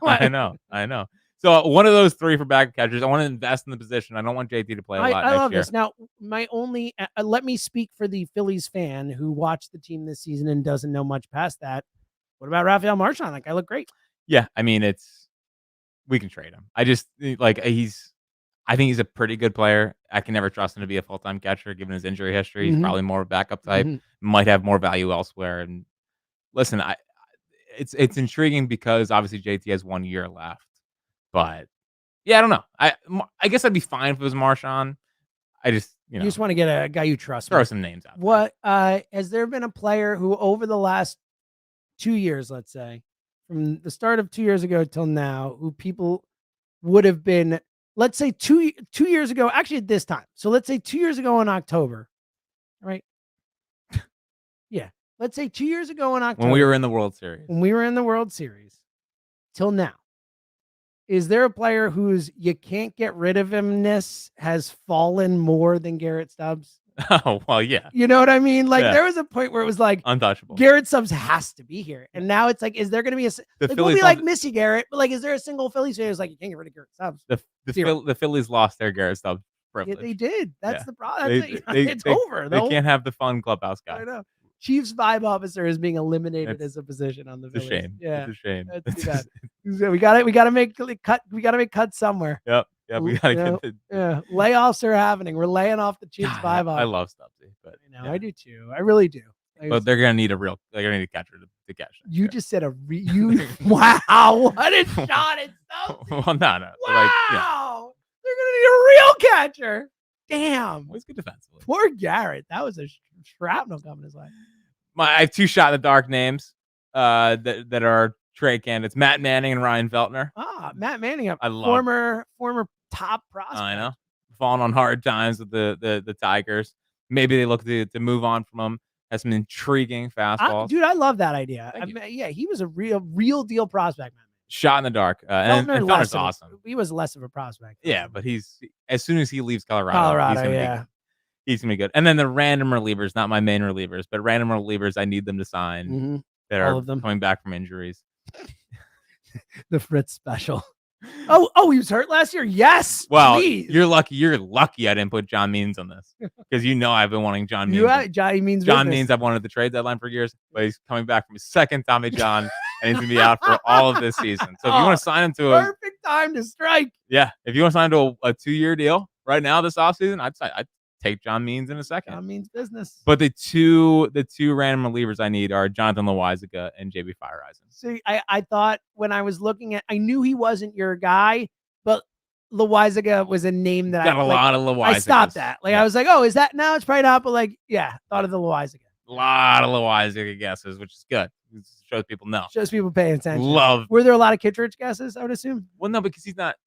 I know. So one of those 3 for backup catchers. I want to invest in the position. I don't want JT to play a lot next year. I love this. Now, my only let me speak for the Phillies fan who watched the team this season and doesn't know much past that. What about Rafael Marchand? Like, I look great. Yeah, I mean, we can trade him. I just I think he's a pretty good player. I can never trust him to be a full-time catcher given his injury history. He's probably more of a backup type. Might have more value elsewhere. And listen, it's intriguing because obviously JT has 1 year left. But yeah, I don't know. I guess I'd be fine if it was Marchand. I just you just want to get a guy you trust. Throw some names out. What has there been a player who over the last 2 years, let's say, from the start of 2 years ago till now, who people would have been, let's say 2 years ago, actually at this time. So let's say 2 years ago in October, right? Yeah. let's say 2 years ago in October. When we were in the World Series. Till now. Is there a player whose you can't get rid of himness has fallen more than Garrett Stubbs? Oh, well, yeah. You know what I mean? Like, there was a point where it was like, untouchable. Garrett Stubbs has to be here. And now it's like, is there going to be we'll be like Missy Garrett, but like, is there a single Phillies fan who's like, you can't get rid of Garrett Stubbs? The Phillies lost their Garrett Stubbs privilege. Yeah, they did. That's the problem. It's over. They can't have the fun clubhouse guy. I know. Chiefs vibe officer is being eliminated as a position on the Phillies. It's a shame. Yeah, it's a shame. That's too bad. We got to make cut. We got to make cuts somewhere. Yep. We got to get layoffs are happening. We're laying off the Chiefs vibe off. I love Stubbsy, but I do too. I really do. But they're gonna need a catcher to catch that. You just said wow, what a shot at Stubbsy. Well, no. Wow, they're gonna need a real catcher. Damn. Well, he's good defensively. Poor Garrett. That was a shrapnel coming his way. I have 2 shot in the dark names that are trade candidates: Matt Manning and Ryan Veltner. Matt Manning, former top prospect. I know, falling on hard times with the Tigers. Maybe they look to move on from him. Has some intriguing fastballs. Dude, I love that idea. He was a real deal prospect, man. Shot in the dark. And Veltner's awesome. He was less of a prospect. Yeah, but he's as soon as he leaves Colorado, he's gonna be good. And then the random relievers, not my main relievers, but random relievers, I need them to sign that are coming back from injuries. The Fritz special. Oh, he was hurt last year. Yes. Well, please. You're lucky I didn't put John Means on this because I've been wanting John Means. John Means. I've wanted the trade deadline for years, but he's coming back from his second Tommy John, and he's gonna be out for all of this season. So if you want to sign him to perfect time to strike. Yeah, if you want to sign him to a 2-year deal right now this offseason, I'd take John Means in a second. John Means business. But the two random relievers I need are Jonathan Loizaga and JB Fireisen. See, I thought when I was looking at, I knew he wasn't your guy, but Loizaga was a name that got a lot of Loizagas. I stopped that. I was like, oh, is that now? It's probably not, but thought of the Loizaga. A lot of Loizaga guesses, which is good. It shows people know. Shows people paying attention. Were there a lot of Kittredge guesses? I would assume. Well, no, because he's not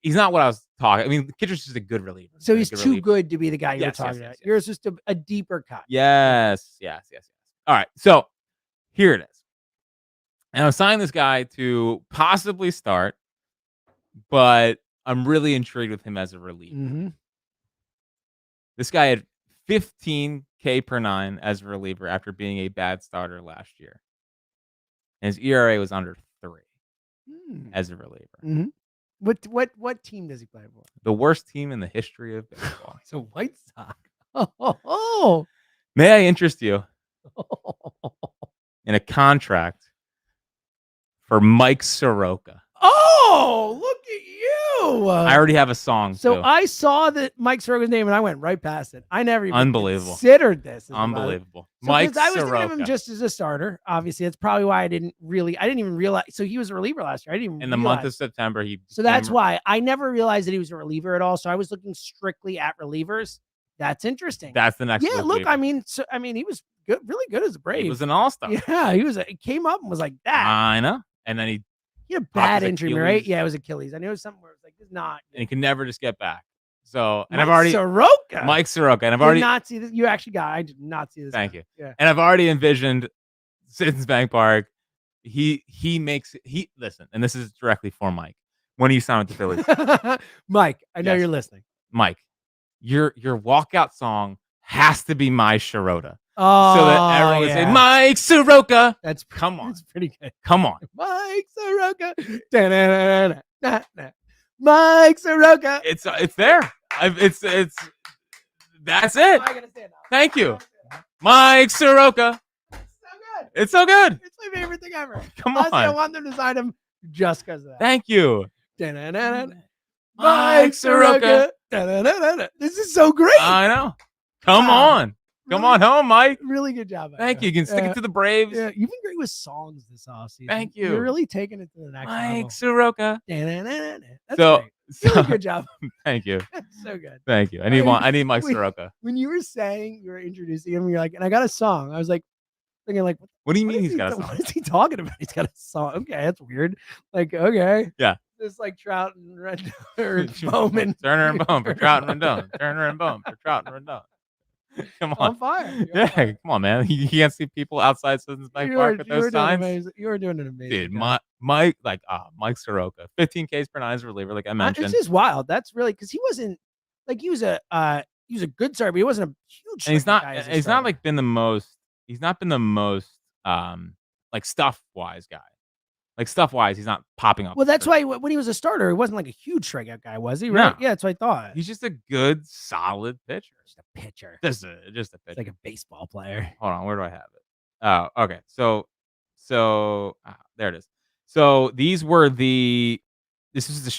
what I was talking. I mean, Kittredge is a good reliever. So he's too good to be the guy you're talking about. Yours is just a deeper cut. Yes. All right. So here it is. And I'm signing this guy to possibly start, but I'm really intrigued with him as a reliever. Mm-hmm. This guy had 15 K per 9 as a reliever after being a bad starter last year. And his ERA was under 3 as a reliever. Mm-hmm. What team does he play for? The worst team in the history of baseball. It's a White Sox. Oh. May I interest you in a contract for Mike Soroka? Oh, look at you. I already have a song. So I saw that Mike Soroka's name and I went right past it. I never even considered this. Unbelievable. Mike Soroka. I was thinking of him just as a starter. Obviously, that's probably why I didn't even realize. So he was a reliever last year. I didn't even in the month of September. So that's why I never realized that he was a reliever at all. So I was looking strictly at relievers. That's interesting. That's the next. Yeah, look, I mean, he was good, really good as a Brave. He was an all-star. Yeah, he came up and was like that. I know. And then he had a bad injury, right? Yeah, it was Achilles. I knew it was something where it's like, it's not. And he can never just get back. So, and Mike Soroka. And I've already not see this. You actually I did not see this. Thank you. Yeah. And I've already envisioned Citizens Bank Park. Listen, and this is directly for Mike. When you sign with the Phillies. Mike, I know you're listening. Mike, your walkout song has to be My Sharota. Oh, so that everyone would say, Mike Soroka. Come on. That's pretty good. Come on. Mike Soroka. Mike Soroka. It's there. It's that's it. Thank you. Mike Soroka. It's so good. It's my favorite thing ever. Come on. I want them to sign him just because of that. Thank you. Mike Soroka. This is so great. I know. Come on. Come on home, Mike. Really good job. Thank you. You can stick it to the Braves. Yeah, you've been great with songs this offseason. Thank you. You're really taking it to the next level. Mike Soroka. That's so really good job. Thank you. So good. Thank you. I need Mike Soroka. When you were saying you were introducing him, you're like, and I got a song. I was like, thinking like, what do you mean he's got a song? What is he talking about? He's got a song. Okay, that's weird. Like, okay. Yeah. It's like Trout and Rendon or Bowman. Turner and Bowman for Trout and Rendon. Turner and Bowman for Trout and Rendon. Come On on. fire. Yeah, come on, man. You can't see people outside Citizens Bank Park with those signs. You were doing an amazing Dude, job. Mike Soroka, 15 Ks per 9 as a reliever, like I mentioned. It's just wild. That's really because he wasn't like he was a good starter, but he wasn't a huge. And guy he's not like been the most. He's not been the most like stuff wise guy. Like stuff wise, he's not popping up. Well, that's why when he was a starter, he wasn't like a huge strikeout guy, was he? Right? No. Yeah, that's what I thought. He's just a good, solid pitcher. Just a pitcher. Just a pitcher. It's like a baseball player. Hold on, where do I have it? Oh, okay. So there it is. So this was the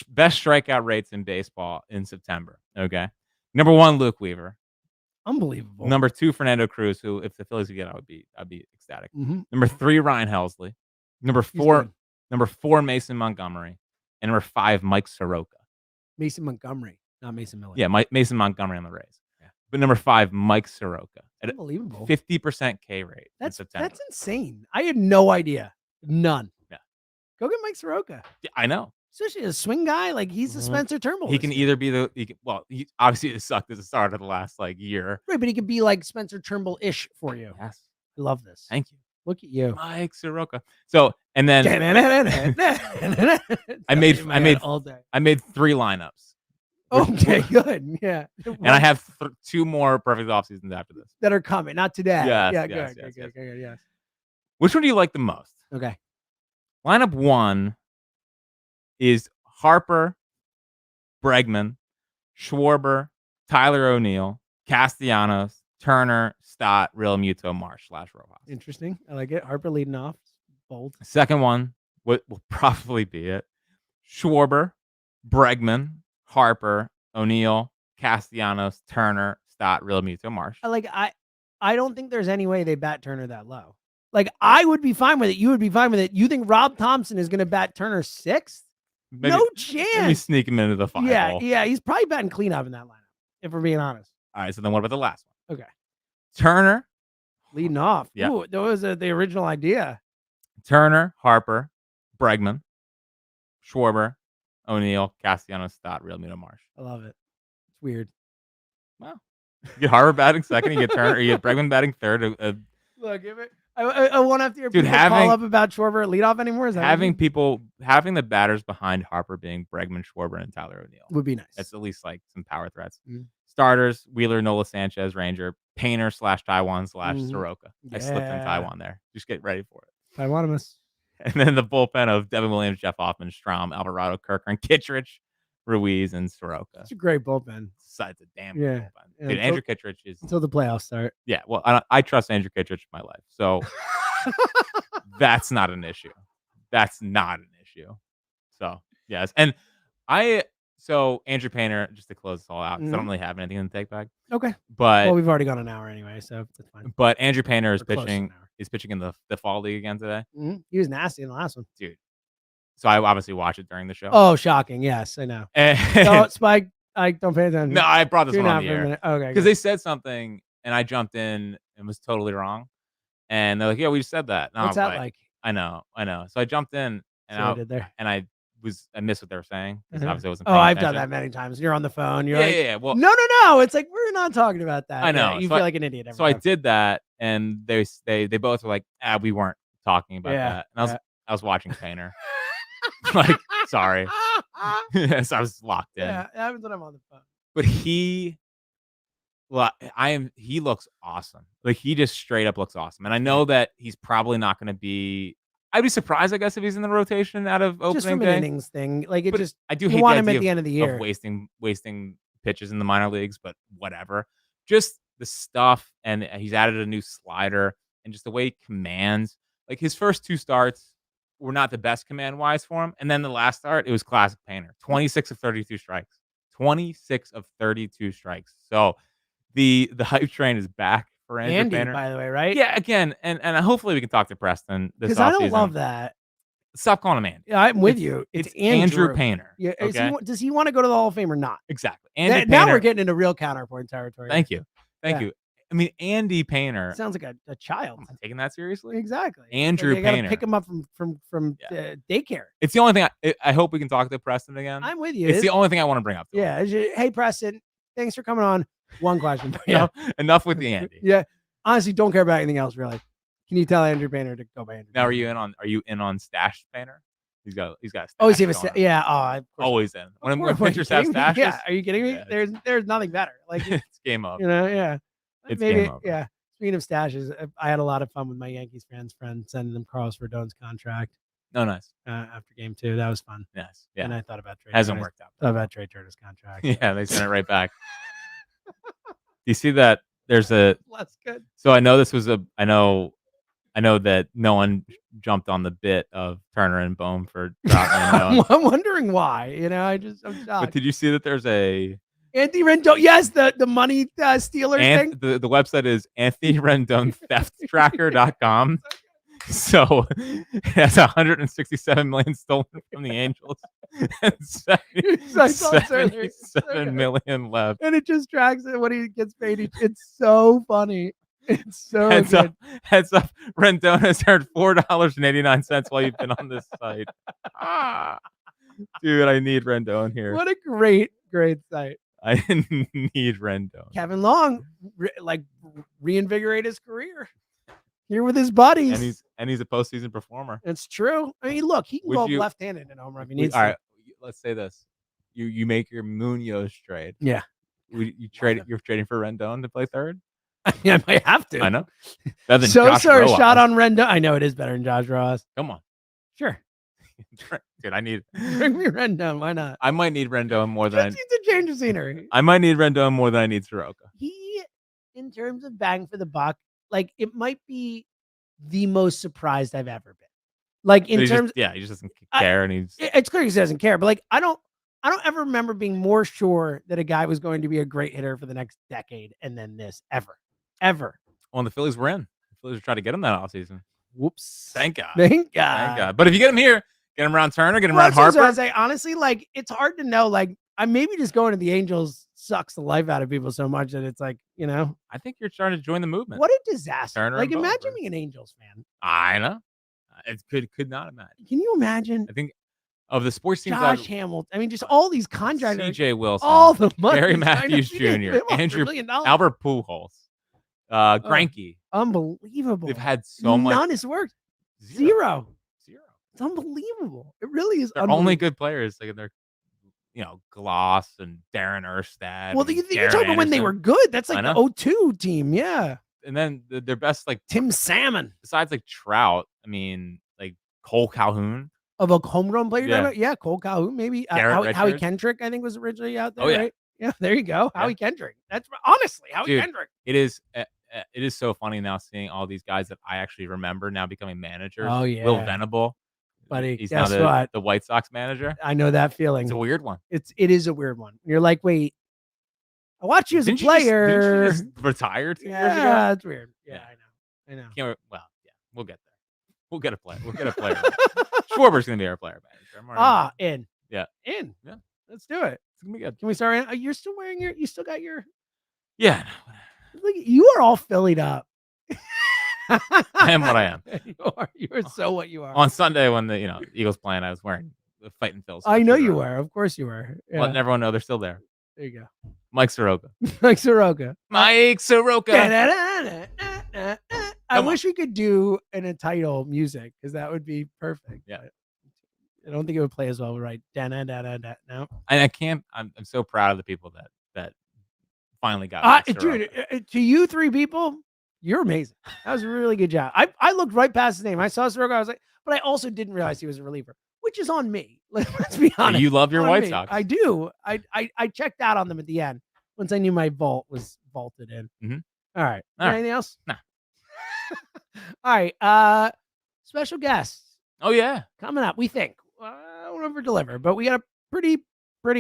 best strikeout rates in baseball in September. Okay, number 1, Luke Weaver. Unbelievable. Number 2, Fernando Cruz, who if the Phillies could get, I'd be ecstatic. Mm-hmm. Number 3, Ryan Helsley. Number 4, Mason Montgomery, and number 5, Mike Soroka. Mason Montgomery, not Mason Miller. Yeah, Mason Montgomery on the Rays. Yeah. But number 5, Mike Soroka. Unbelievable. 50% K rate. That's insane. I had no idea. None. Yeah. Go get Mike Soroka. Yeah, I know. Especially a swing guy, like he's the Spencer Turnbull. He can either be he obviously it sucked at the start of the last year. Right, but he could be like Spencer Turnbull-ish for you. Yes. I love this. Thank you. Look at you. Mike Soroka. So and then I made 3 lineups. Okay, good. Yeah. And I have 2 more perfect off seasons after this. That are coming, not today. Yes, yeah, yes, good. Yes. Which one do you like the most? Okay. Lineup 1 is Harper, Bregman, Schwarber, Tyler O'Neill, Castellanos, Turner, Stott, Realmuto, Marsh / Rojas. Interesting. I like it. Harper leading off. Bold. Second one will probably be it. Schwarber, Bregman, Harper, O'Neill, Castellanos, Turner, Stott, Realmuto, Marsh. I don't think there's any way they bat Turner that low. Like, I would be fine with it. You would be fine with it. You think Rob Thompson is going to bat Turner 6th? No chance. Maybe sneak him into the 5 hole. Yeah. He's probably batting cleanup in that lineup, if we're being honest. All right, so then what about the last one? Okay. Turner. Leading off. Yeah. Ooh, that was the original idea. Turner, Harper, Bregman, Schwarber, O'Neill, Castellanos, Stott, Realmuto, Marsh. I love it. It's weird. Wow. You get Harper batting second, you get Turner, or you get Bregman batting third. Look, I won't have to hear people call up about Schwarber at leadoff anymore. Is that having the batters behind Harper being Bregman, Schwarber, and Tyler O'Neill would be nice. That's at least like some power threats. Mm-hmm. Starters: Wheeler, Nola, Sanchez, Ranger, Painter / Taiwan / Soroka. Yeah. I slipped in Taiwan there. Just get ready for it. Taiwanimus. And then the bullpen of Devin Williams, Jeff Hoffman, Strahm, Alvarado, Kirkland, Kittredge, Ruiz, and Soroka. It's a great bullpen. It's a damn good bullpen. Yeah, dude, Andrew Kittredge is until the playoffs start. Yeah, well, I trust Andrew Kittredge in my life, so that's not an issue. That's not an issue. So yes, and Andrew Painter, just to close this all out, because I don't really have anything in the take bag. Okay, but we've already gone an hour anyway, so that's fine. But Andrew Painter is pitching in the fall league again today. Mm-hmm. He was nasty in the last one, dude. So I obviously watched it during the show. Oh, shocking! Yes, I know. No, Spike, I don't pay attention. No, I brought this one on the air. Okay, because they said something and I jumped in and was totally wrong. And they're like, "Yeah, we just said that." And what's that like? I know. So I jumped in and I missed what they were saying. Obviously I wasn't paying I've attention. done that many times. You're on the phone. You're yeah. Well, no. It's like we're not talking about that. I know. Yeah, you feel like an idiot. So I did that, and they both were like, we weren't talking about that. And I was watching Painter. Like, sorry. Yes, I was locked in. Yeah, it happens when I'm on the phone. But he looks awesome. Like, he just straight up looks awesome. And I know that he's probably not going to be. I'd be surprised, I guess, if he's in the rotation out of opening just from day. An innings thing. Like, it just I do hate you want the him idea at the end of the year of wasting pitches in the minor leagues, but whatever. Just the stuff, and he's added a new slider, and just the way he commands. Like, his first 2 starts were not the best command-wise for him, and then the last start, it was classic Painter. 26 of 32 strikes. 26 of 32 strikes. So the hype train is back for Andrew Painter. By the way, right? Yeah, again, and hopefully we can talk to Preston this offseason. Because I don't love that. Stop calling him Andy. Yeah, I'm with you. It's Andrew Painter. Yeah, okay? Does he want to go to the Hall of Fame or not? Exactly. Now we're getting into real counterpoint territory. Thank you. I mean, Andy Painter sounds like a child. Am I taking that seriously? Exactly. Andrew Painter. You gotta pick him up from daycare. It's the only thing I hope we can talk to Preston again. I'm with you. It's the only thing I want to bring up. Yeah. Hey, Preston. thanks for coming on. One question. Enough with the Andy. Yeah. Honestly, don't care about anything else, really. Can you tell Andrew Banner to go by Andrew? Now, are you in on Stash Banner? He's got a stash. Oh, he's yeah. Oh, always in. When pitchers have stashes. Yeah. Are you kidding me? Yeah, there's nothing better. Like it's game up. Yeah. It's maybe, game over. Yeah. Speaking of stashes, I had a lot of fun with my Yankees friends sending them Carlos Rodon's contract. Oh, nice. After game 2, that was fun. Yes. Yeah. And I thought about Trey. Hasn't worked out. Thought about Trey Turner's contract. Yeah, they sent it right back. Do you see that? There's a. That's good. So I know this was I know that no one jumped on the bit of Turner and Bohm for dropping. I'm wondering why. I'm shocked. But did you see that there's a Anthony Rendon? Yes, the money stealer thing. The website is AnthonyRendonTheftTracker.com. So it has 167 million stolen from the Angels and 77 million left. And it just tracks it when he gets paid. It's so funny. It's so heads good. Heads up, Rendon has earned $4.89 while you've been on this site. Dude, I need Rendon here. What a great site. I need Rendon. Kevin Long, reinvigorate his career here with his buddies. And he's a postseason performer. It's true. I mean, look, he can go left-handed in home run if he needs to. All right, let's say this: you make your Munoz trade. Yeah. You're trading for Rendon to play third. I might have to. I know. Better than Josh Rojas. Shot on Rendon. I know it is better than Josh Rojas. Come on. Sure. Dude, I need. Bring me Rendon. Why not? I might need Rendon more than. Just needs a change of scenery. I might need Rendon more than I need Soroka. He, in terms of bang for the buck, it might be the most surprised I've ever been. In terms, he just doesn't care, and it's clear he doesn't care. But I don't ever remember being more sure that a guy was going to be a great hitter for the next decade, and then this ever. Well, the Phillies were in. The Phillies were trying to get him that offseason. Whoops! Thank God. Thank God. But if you get him here, get him around Turner, get him around Harper. I say honestly, it's hard to know. I'm maybe just going to the Angels sucks the life out of people so much that it's I think you're trying to join the movement. What a disaster! Turner imagine being an Angels fan. I know. It could not imagine. Can you imagine? I think of the sports teams. Josh Hamilton. I mean, just all these contracts. C.J. Wilson, all the money. Gary Matthews Jr., Andrew, Albert Pujols, Greinke. Unbelievable. They've had so much. None has worked. Zero. It's unbelievable. It really is. They're only good players. They're, Gloss and Darren Erstad. Well, you're talking about when they were good. That's the 0-2 team. Yeah. And then their best, Tim Salmon. Besides Trout, I mean, Cole Calhoun. Of a homegrown player? Yeah, Cole Calhoun, maybe. Howie Kendrick, I think, was originally out there, right? Yeah, there you go. Howie Kendrick. That's honestly Howie Kendrick. It is so funny now seeing all these guys that I actually remember now becoming managers. Oh, yeah. Will Venable. Buddy, he's guess now what? The White Sox manager. I know that feeling. It's a weird one. It is a weird one. You're like, wait, I watched you as a player. Didn't you just retire 2 years ago? Yeah, it's weird. Yeah, I know. Yeah, we'll get there. We'll get a player. Schwarber's going to be our player manager. In. Yeah. In. Yeah. Let's do it. It's going to be good. Can we start? You're still wearing you still got your. Yeah. Look, you are all Phillied up. I am what I am. You are so what you are. On Sunday when the Eagles playing, I was wearing the Fighting Phils. I know you were. Of course you were. Yeah. Letting everyone know they're still there. There you go. Mike Soroka. Mike Soroka. I wish we could do a title music because that would be perfect. Yeah. I don't think it would play as well, right? No. And I can't. I'm so proud of the people that finally got. Dude, to you 3 people, you're amazing. That was a really good job. I looked right past his name. I saw Soroka. I was like, but I also didn't realize he was a reliever, which is on me. Let's be honest. You love your White Sox. I do. I checked out on them at the end once I knew my vault was vaulted in. Mm-hmm. All right. Anything else? No. All right. Special guests. Oh yeah, coming up. We think. I don't over deliver, but we got a pretty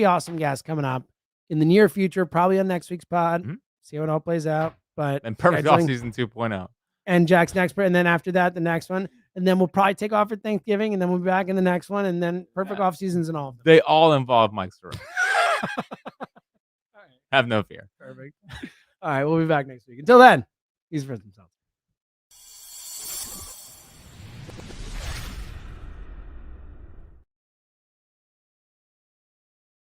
awesome guest coming up in the near future, probably on next week's pod. Mm-hmm. See how it all plays out. But perfect offseason 2.0. And Jack's next, and then after that, the next one, and then we'll probably take off for Thanksgiving, and then we'll be back in the next one, and then perfect off seasons and all of them. They all involve Mike Soroka. Have no fear. Perfect. All right, we'll be back next week. Until then, he's Fritz himself.